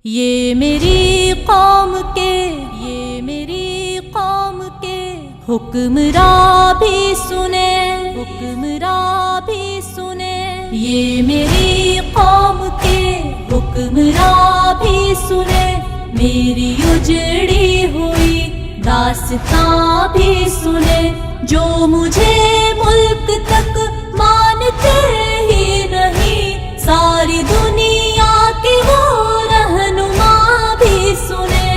یہ میری قوم کے حکمراں بھی سنیں، یہ میری قوم کے حکمراں بھی سنیں، میری اجڑی ہوئی داستاں بھی سنیں، جو مجھے ملک تک مانتے ہی نہیں، ساری دنیا کے وہ رہنما بھی سنیں،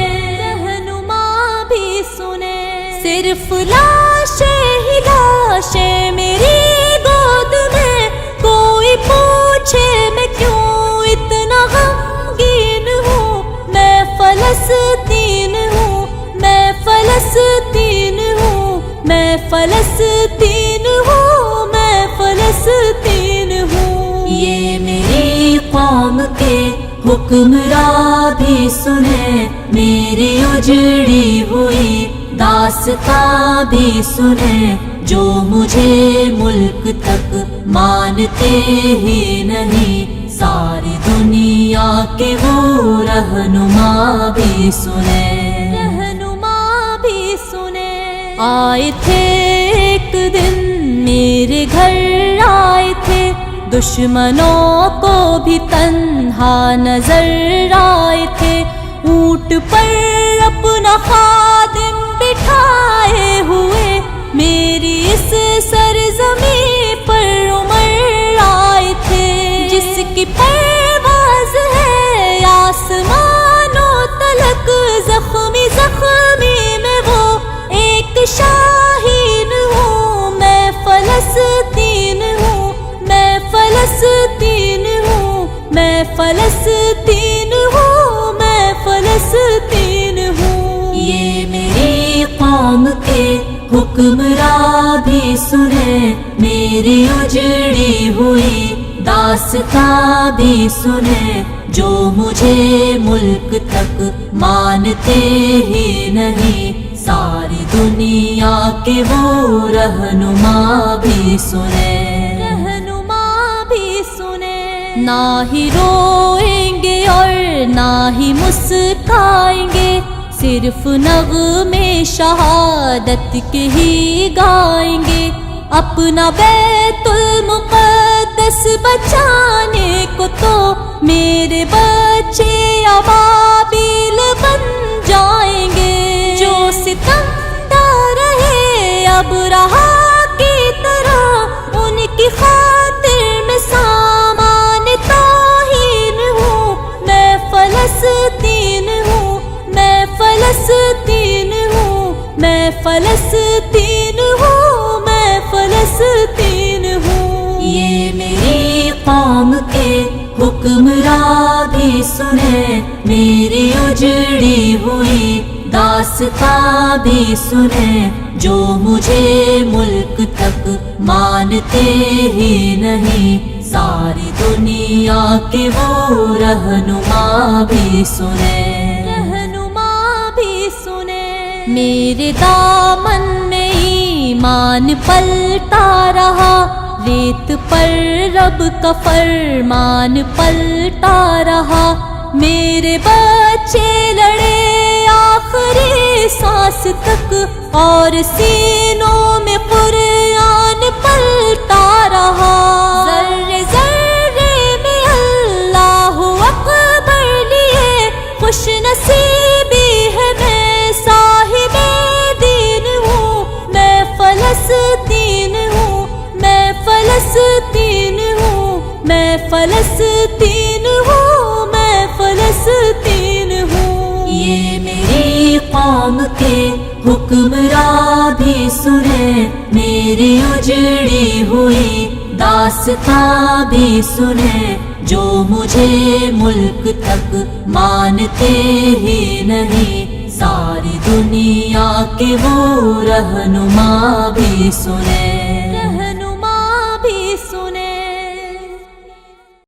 صرف لاشیں ہی لاشیں میری گود میں، کوئی پوچھے میں کیوں اتنا غمگین ہوں، میں فلسطین ہوں، میں فلسطین ہوں، میں فلسطین ہوں، میں فلسطین ہوں۔ یہ میری قوم کے حکمراں بھی سنیں، میری اجڑی ہوئی داستاں بھی سنیں، جو مجھے ملک تک مانتے ہی نہیں، ساری دنیا کے وہ رہنما بھی سنیں، آئے تھے ایک دن میرے گھر، آئے تھے دشمنوں کو بھی تنہا نظر آئے تھے، اونٹ پر اپنا خادم بٹھائے ہوئے، میری اس سرزمین پر عمر آئے تھے، جس کی پرواز ہے آسمانوں تلک، زخمی زخمی میں وہ ایک شاہین ہوں، میں فلسطین ہوں، میں فلسطین ہوں، میں فلسطین ہوں، میں فلسطین ہوں۔ یہ میری قوم کے حکمراں بھی سنیں، میری اجڑی ہوئی داستاں بھی سنیں، جو مجھے ملک تک مانتے ہی نہیں، ساری دنیا کے وہ رہنما بھی سنیں، نہ ہی روئیں گے اور نہ ہی مسکرائیں گے، صرف نغمے شہادت کے ہی گائیں گے، اپنا بیت المقدس بچانے کو تو میرے بچے ابابیل بن جائیں گے، جو ستمتا رہے ابرہا کی طرح، ان کی خاطر میں سامان توہین ہوں، میں فلسطین ہوں، میں فلسطین ہوں، میں فلسطین ہوں، میں فلسطین ہوں۔ یہ میری قوم کے حکمراں بھی سنیں، میری اجڑی ہوئی داستاں بھی سنیں، جو مجھے ملک تک مانتے ہی نہیں، ساری دنیا کے وہ رہنما بھی سنیں، میرے دامن میں ایمان پلتا رہا، ریت پر رب کا فرمان پلتا رہا، میرے بچے لڑے آخری سانس تک، اور سینوں میں قرآن پلتا رہا، ذرے ذرے میں اللہ اکبر لیے خوش نصیبی ہے، میں صاحب دین ہوں، میں فلسطین ہوں، میں فلسطین ہوں، میں فلسطین ہوں، میں فلسطین ہوں۔ یہ میری قوم کے حکمراں بھی سنیں، میری اجڑی ہوئی داستاں بھی سنیں، جو مجھے ملک تک مانتے ہی نہیں، ساری دنیا کے وہ رہنما بھی سنیں۔